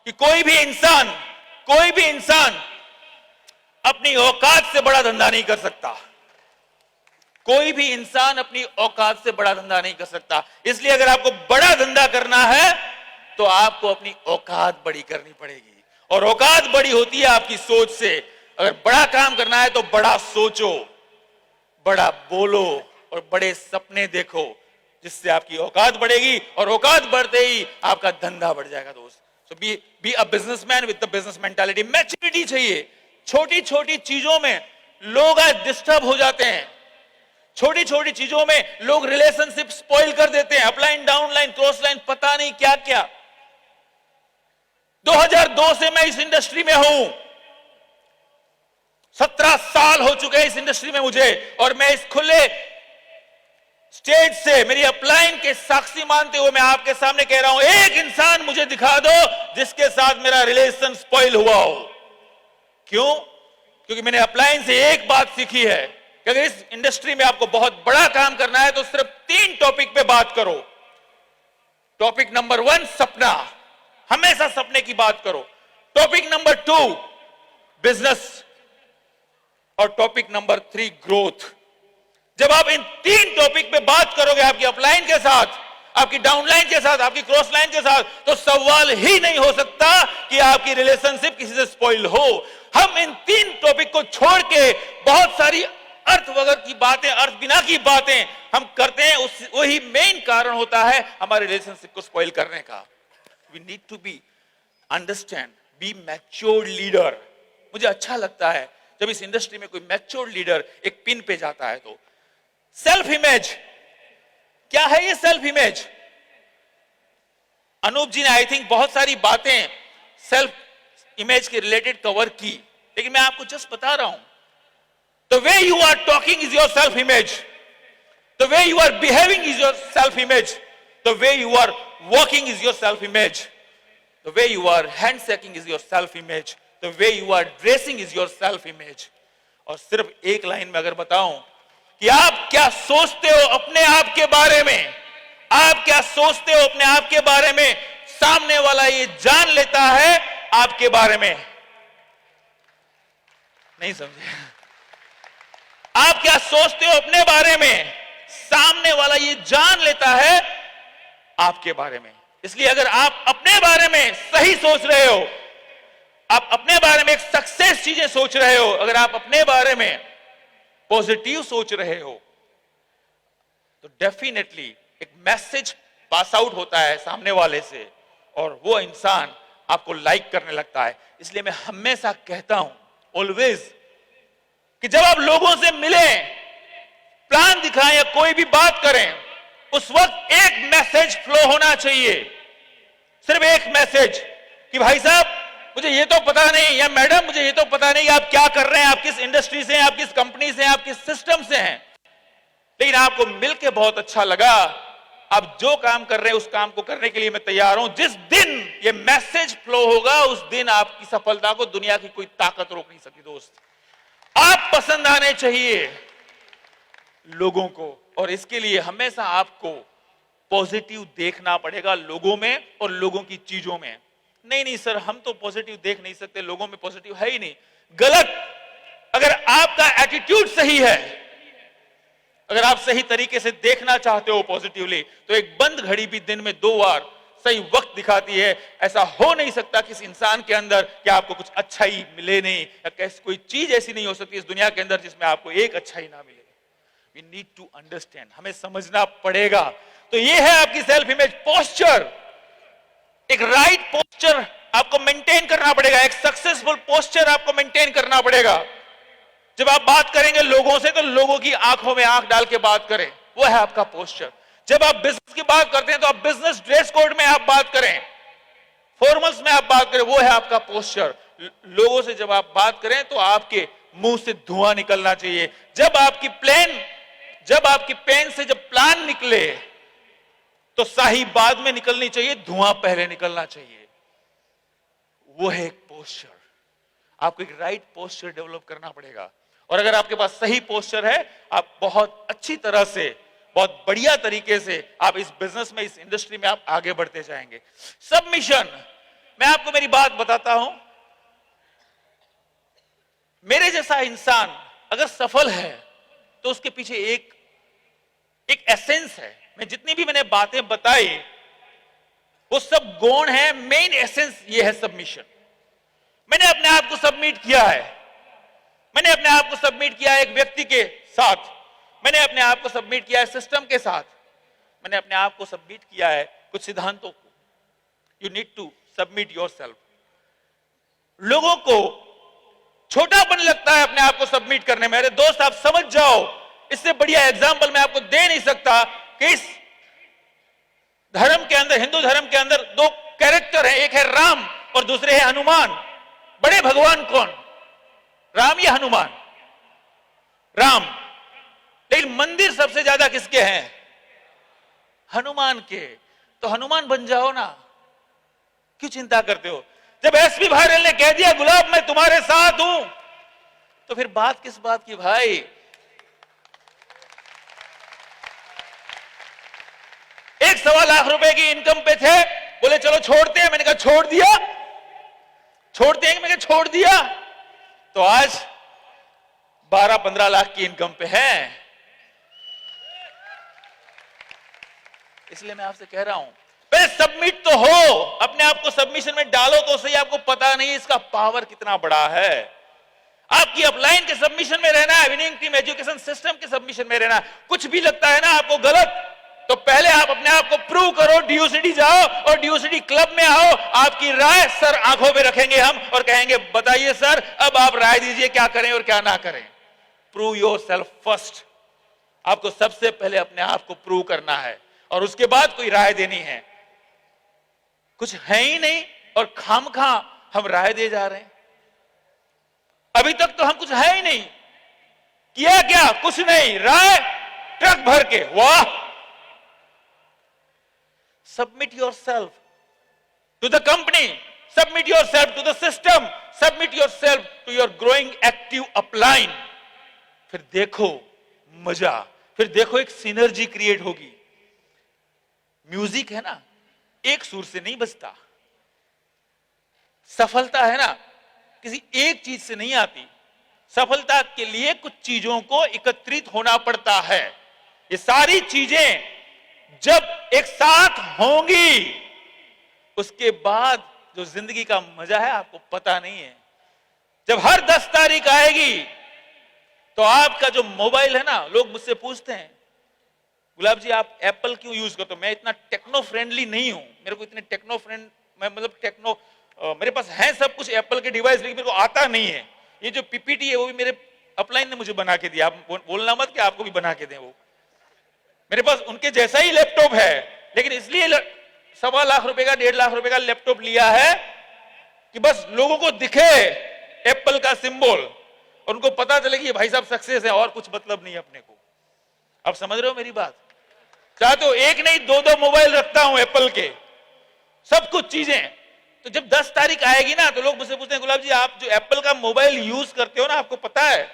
कि कोई भी इंसान अपनी औकात से बड़ा धंधा नहीं कर सकता। कोई भी इंसान अपनी औकात से बड़ा धंधा नहीं कर सकता। इसलिए अगर आपको बड़ा धंधा करना है तो आपको अपनी औकात बड़ी करनी पड़ेगी, और औकात बड़ी होती है आपकी सोच से। अगर बड़ा काम करना है तो बड़ा सोचो, बड़ा बोलो और बड़े सपने देखो, जिससे आपकी औकात बढ़ेगी, और औकात बढ़ते ही आपका धंधा बढ़ जाएगा दोस्त। सो be a businessman with the business mentality. Maturity चाहिए। छोटी छोटी चीजों में लोग आज डिस्टर्ब हो जाते हैं। छोटी छोटी चीजों में लोग रिलेशनशिप स्पॉइल कर देते हैं, अपलाइन, डाउनलाइन, क्रॉस लाइन, पता नहीं क्या क्या। 2002 से मैं इस इंडस्ट्री में हूं, 17 साल हो चुके हैं इस इंडस्ट्री में मुझे, और मैं इस खुले स्टेज से मेरी अपलाइन के साक्षी मानते हुए मैं आपके सामने कह रहा हूं, एक इंसान मुझे दिखा दो जिसके साथ मेरा रिलेशन स्पॉइल हुआ हो। क्यों? क्योंकि मैंने अपलाइन से एक बात सीखी है कि अगर इस इंडस्ट्री में आपको बहुत बड़ा काम करना है तो सिर्फ 3 टॉपिक पे बात करो। टॉपिक नंबर 1 सपना, हमेशा सपने की बात करो। टॉपिक नंबर 2 बिजनेस, और टॉपिक नंबर 3 ग्रोथ। जब आप इन 3 टॉपिक पे बात करोगे, आपकी अपलाइन के साथ, आपकी डाउनलाइन के साथ, आपकी क्रॉस लाइन के साथ, तो सवाल ही नहीं हो सकता कि आपकी रिलेशनशिप किसी से स्पॉइल हो। हम इन 3 टॉपिक को छोड़ के बहुत सारी अर्थ वगैरह की बातें, अर्थ बिना की बातें हम करते हैं, वही मेन कारण होता है हमारे रिलेशनशिप को स्पॉइल करने का। We need to be understand, be matured leader. मुझे अच्छा लगता है जब इस इंडस्ट्री में कोई मैच्योर्ड लीडर एक पिन पे जाता है। तो सेल्फ इमेज क्या है? ये सेल्फ इमेज, अनूप जी ने आई थिंक बहुत सारी बातें सेल्फ इमेज के रिलेटेड कवर की, लेकिन मैं आपको जस्ट बता रहा हूं, the way you are talking is your self image, the way you are behaving is your self image, the way you are walking is your self image, the way you are hand shaking is your self image, the way you are dressing is your self image. और सिर्फ एक line में अगर बताऊं कि आप क्या सोचते हो अपने आप के बारे में, आप क्या सोचते हो अपने आप के बारे में, सामने वाला ये जान लेता है आपके बारे में। नहीं समझे? आप क्या सोचते हो अपने बारे में, सामने वाला ये जान लेता है आपके बारे में। इसलिए अगर आप अपने बारे में सही सोच रहे हो, आप अपने बारे में एक सक्सेस चीजें सोच रहे हो, अगर आप अपने बारे में पॉजिटिव सोच रहे हो, तो डेफिनेटली एक मैसेज पास आउट होता है सामने वाले से, और वो इंसान आपको लाइक करने लगता है। इसलिए मैं हमेशा कहता हूं, ऑलवेज, कि जब आप लोगों से मिलें, प्लान दिखाएं या कोई भी बात करें, उस वक्त एक मैसेज फ्लो होना चाहिए, सिर्फ एक मैसेज कि भाई साहब मुझे ये तो पता नहीं, या मैडम मुझे ये तो पता नहीं आप क्या कर रहे हैं, आप किस इंडस्ट्री से हैं, आप किस कंपनी से हैं, आप किस सिस्टम से हैं, लेकिन आपको मिलके बहुत अच्छा लगा, आप जो काम कर रहे हैं उस काम को करने के लिए मैं तैयार हूं। जिस दिन ये मैसेज फ्लो होगा, उस दिन आपकी सफलता को दुनिया की कोई ताकत रोक नहीं सकती दोस्त। आप पसंद आने चाहिए लोगों को, और इसके लिए हमेशा आपको पॉजिटिव देखना पड़ेगा लोगों में और लोगों की चीजों में। नहीं सर, हम तो पॉजिटिव देख नहीं सकते, लोगों में पॉजिटिव है ही नहीं, गलत। अगर आपका एटीट्यूड सही है, अगर आप सही तरीके से देखना चाहते हो पॉजिटिवली, तो एक बंद घड़ी भी दिन में 2 बार सही वक्त दिखाती है। ऐसा हो नहीं सकता किसी इंसान के अंदर कि आपको कुछ अच्छा ही मिले नहीं, या कैसी कोई चीज ऐसी नहीं हो सकती इस दुनिया के अंदर जिसमें आपको एक अच्छा ही ना मिले। वी नीड टू अंडरस्टैंड, हमें समझना पड़ेगा। तो ये है आपकी सेल्फ इमेज। पोस्चर, एक राइट पोस्चर आपको मेंटेन करना पड़ेगा, एक सक्सेसफुल पोस्चर आपको मेंटेन करना पड़ेगा। जब आप बात करेंगे लोगों से, तो लोगों की आंखों में आंख डाल के बात करें, वो है आपका पोस्चर। जब आप बिजनेस की बात करते हैं तो आप बिजनेस ड्रेस कोड में आप बात करें, फॉर्मल्स में आप बात करें, वो है आपका पोस्चर। लोगों से जब आप बात करें तो आपके मुंह से धुआं निकलना चाहिए। जब आपकी पेन से जब प्लान निकले तो स्याही बाद में निकलनी चाहिए, धुआं पहले निकलना चाहिए। वो है एक पोस्चर। आपको एक राइट पोस्चर डेवलप करना पड़ेगा, और अगर आपके पास सही पोस्चर है, आप बहुत अच्छी तरह से, बहुत बढ़िया तरीके से आप इस बिजनेस में, इस इंडस्ट्री में आप आगे बढ़ते जाएंगे। सबमिशन, मैं आपको मेरी बात बताता हूं, मेरे जैसा इंसान अगर सफल है तो उसके पीछे एक एसेंस है। मैं जितनी भी मैंने बातें बताई वो सब गौण है, मेन एसेंस ये है सबमिशन। मैंने अपने आप को सबमिट किया है, मैंने अपने आप को सबमिट किया है एक व्यक्ति के साथ, मैंने अपने आप को सबमिट किया है सिस्टम के साथ, मैंने अपने आप को सबमिट किया है कुछ सिद्धांतों को। You need to submit yourself. लोगों को छोटापन लगता है अपने आप को सबमिट करने में। अरे दोस्त आप समझ जाओ, इससे बढ़िया एग्जाम्पल मैं आपको दे नहीं सकता कि इस धर्म के अंदर, हिंदू धर्म के अंदर दो कैरेक्टर हैं, एक है राम और दूसरे है हनुमान। बड़े भगवान कौन, राम या हनुमान? राम। लेकिन मंदिर सबसे ज्यादा किसके हैं? हनुमान के। तो हनुमान बन जाओ ना, क्यों चिंता करते हो? जब एसपी भारल ने कह दिया गुलाब मैं तुम्हारे साथ हूं, तो फिर बात किस बात की भाई? एक 1.25 लाख रुपए की इनकम पे थे, बोले चलो छोड़ते हैं। मैंने कहा छोड़ दिया, छोड़ते हैं। मैंने कहा छोड़ दिया, तो आज 12-15 लाख की इनकम पे है। इसलिए मैं आपसे कह रहा हूं, पहले सबमिट तो हो, अपने आप को सबमिशन में डालो तो सही। आपको पता नहीं इसका पावर कितना बड़ा है। आपकी अपलाइन के सबमिशन में रहना है, विनिंग टीम एजुकेशन सिस्टम के सबमिशन में रहना है। कुछ भी लगता है ना आपको गलत, तो पहले आप अपने आप को प्रूव करो, डीयूसीडी जाओ और डीयूसीडी क्लब में आओ। आपकी राय सर आंखों पे रखेंगे हम और कहेंगे बताइए सर अब आप राय दीजिए क्या करें और क्या ना करें। Prove yourself first. आपको सबसे पहले अपने आप को प्रूव करना है और उसके बाद कोई राय देनी है। कुछ है ही नहीं और खामखा हम राय दे जा रहे हैं। अभी तक तो हम कुछ है ही नहीं, किया क्या? कुछ नहीं, राय ट्रक भर के। वाह! Submit yourself to the company, submit yourself to the system, submit yourself to your growing active upline. फिर देखो मजा, फिर देखो एक सिनर्जी क्रिएट होगी। म्यूजिक है ना, एक सुर से नहीं बजता। सफलता है ना, किसी एक चीज से नहीं आती। सफलता के लिए कुछ चीजों को एकत्रित होना पड़ता है। ये सारी चीजें जब एक साथ होंगी, उसके बाद जो जिंदगी का मजा है आपको पता नहीं है। जब हर 10 तारीख आएगी तो आपका जो मोबाइल है ना, लोग मुझसे पूछते हैं गुलाब जी आप एप्पल क्यों यूज करते हो? मैं इतना टेक्नो फ्रेंडली नहीं हूं, मेरे को इतने टेक्नो फ्रेंड, मैं मतलब टेक्नो मेरे पास है सब कुछ एप्पल के डिवाइस, लेकिन मेरे को आता नहीं है। ये जो पीपीटी है वो भी मेरे अपलाइन ने मुझे बना के दिया। आप बोलना मत कि आपको भी बना के दें। वो मेरे पास उनके जैसा ही लैपटॉप है, लेकिन इसलिए 1.25 लाख रुपए का 1.5 लाख रुपए का लैपटॉप लिया है कि बस लोगों को दिखे एप्पल का सिंबल और उनको पता चले कि ये भाई साहब सक्सेस है, और कुछ मतलब नहीं अपने को। आप समझ रहे हो मेरी बात? चाहते हो एक नहीं 2-2 मोबाइल रखता हूं एप्पल के, सब कुछ चीजें। तो जब 10 तारीख आएगी ना तो लोग मुझसे पूछते हैं गुलाब जी आप जो एप्पल का मोबाइल यूज करते हो ना, आपको पता है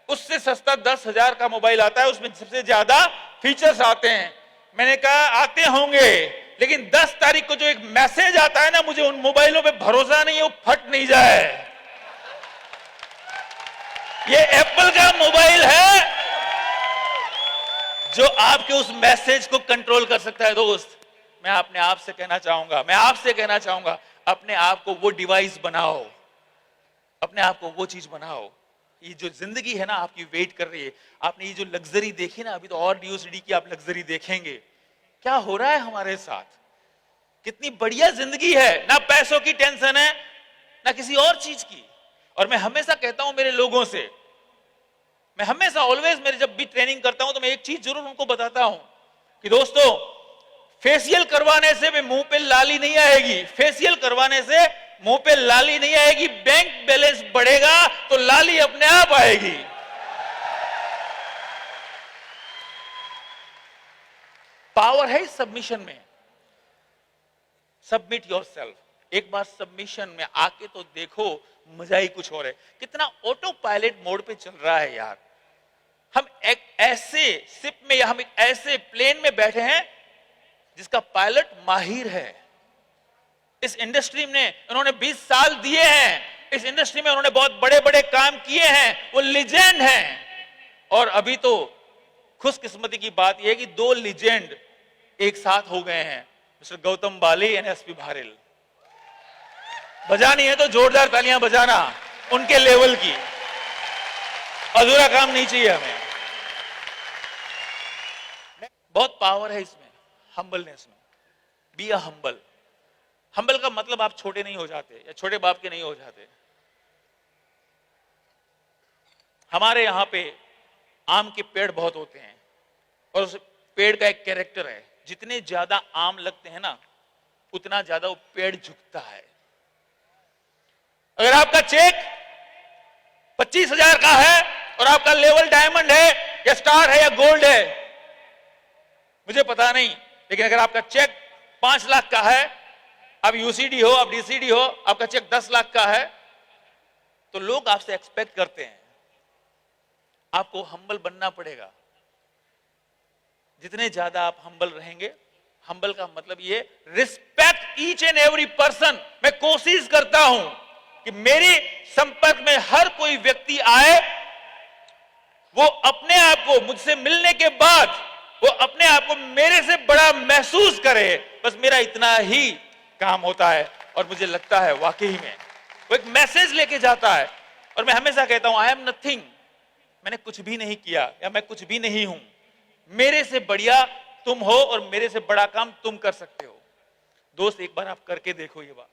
उससे सस्ता 10,000 का मोबाइल आता है, उसमें सबसे ज्यादा फीचर्स आते हैं। मैंने कहा आते होंगे, लेकिन 10 तारीख को जो एक मैसेज आता है ना, मुझे उन मोबाइलों पे भरोसा नहीं है, वो फट नहीं जाए। ये एप्पल का मोबाइल है जो आपके उस मैसेज को कंट्रोल कर सकता है। दोस्त मैं अपने आप से कहना चाहूंगा, मैं आपसे कहना चाहूंगा, अपने आप को वो डिवाइस बनाओ, अपने आप को वो चीज बनाओ। ये जो जिंदगी है ना आपकी वेट कर रही है। आपने ये जो लग्जरी देखी ना, अभी तो और डीओसीडी की आप लग्जरी देखेंगे। क्या हो रहा है हमारे साथ? कितनी बढ़िया जिंदगी है, ना पैसों की टेंशन है ना किसी और चीज की। और मैं हमेशा कहता हूं मेरे लोगों से, मैं हमेशा ऑलवेज मेरे जब भी ट्रेनिंग करता हूं तो मैं एक चीज जरूर उनको बताता हूं कि दोस्तों फेशियल करवाने से भी मुंह पे लाली नहीं आएगी, फेशियल करवाने से मुंह पे लाली नहीं आएगी। बैंक बैलेंस बढ़ेगा तो लाली अपने आप आएगी। पावर है इस सबमिशन में। Submit yourself. एक बार सबमिशन में आके तो देखो, मजा ही कुछ और है। कितना ऑटो पायलट मोड पे चल रहा है यार। हम एक ऐसे शिप में या हम एक ऐसे प्लेन में बैठे हैं जिसका पायलट माहिर है। इस इंडस्ट्री में उन्होंने 20 साल दिए हैं, इस इंडस्ट्री में उन्होंने बहुत बड़े बड़े काम किए हैं, वो लीजेंड हैं। और अभी तो खुशकिस्मती की बात यह है कि 2 लीजेंड एक साथ हो गए हैं, mister Gautam Bali and SP Bharel. बजानी है तो जोरदार तालियां बजाना उनके लेवल की, अधूरा काम नहीं चाहिए हमें। बहुत पावर है इसमें, हम्बलनेस में। Be a humble. हम्बल का मतलब आप छोटे नहीं हो जाते या छोटे बाप के नहीं हो जाते। हमारे यहां पे आम के पेड़ बहुत होते हैं और उस पेड़ का एक कैरेक्टर है, जितने ज्यादा आम लगते हैं ना उतना ज्यादा वो पेड़ झुकता है। अगर आपका चेक 25,000 का है और आपका लेवल डायमंड है या स्टार है या गोल्ड है, मुझे पता नहीं, लेकिन अगर आपका चेक 5 लाख का है, आप यूसीडी हो, आप डीसीडी हो, आपका चेक 10 लाख का है, तो लोग आपसे एक्सपेक्ट करते हैं, आपको हम्बल बनना पड़ेगा। जितने ज्यादा आप हम्बल रहेंगे, हम्बल का मतलब ये respect each and every person. मैं कोशिश करता हूं कि मेरे संपर्क में हर कोई व्यक्ति आए, वो अपने आप को मुझसे मिलने के बाद वो अपने आप को मेरे से बड़ा महसूस करे। बस मेरा इतना ही काम होता है और मुझे लगता है वाकई में वो एक मैसेज लेके जाता है। और मैं हमेशा कहता हूं आई एम नथिंग, मैंने कुछ भी नहीं किया या मैं कुछ भी नहीं हूं, मेरे से बढ़िया तुम हो और मेरे से बड़ा काम तुम कर सकते हो। दोस्त एक बार आप करके देखो ये बात,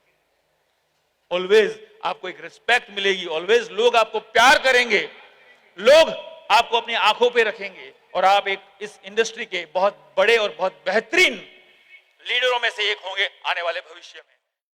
ऑलवेज आपको एक रिस्पेक्ट मिलेगी, ऑलवेज लोग आपको प्यार करेंगे, लोग आपको अपनी आंखों पे रखेंगे और आप एक इस इंडस्ट्री के बहुत बड़े और बहुत बेहतरीन लीडरों में से एक होंगे आने वाले भविष्य में।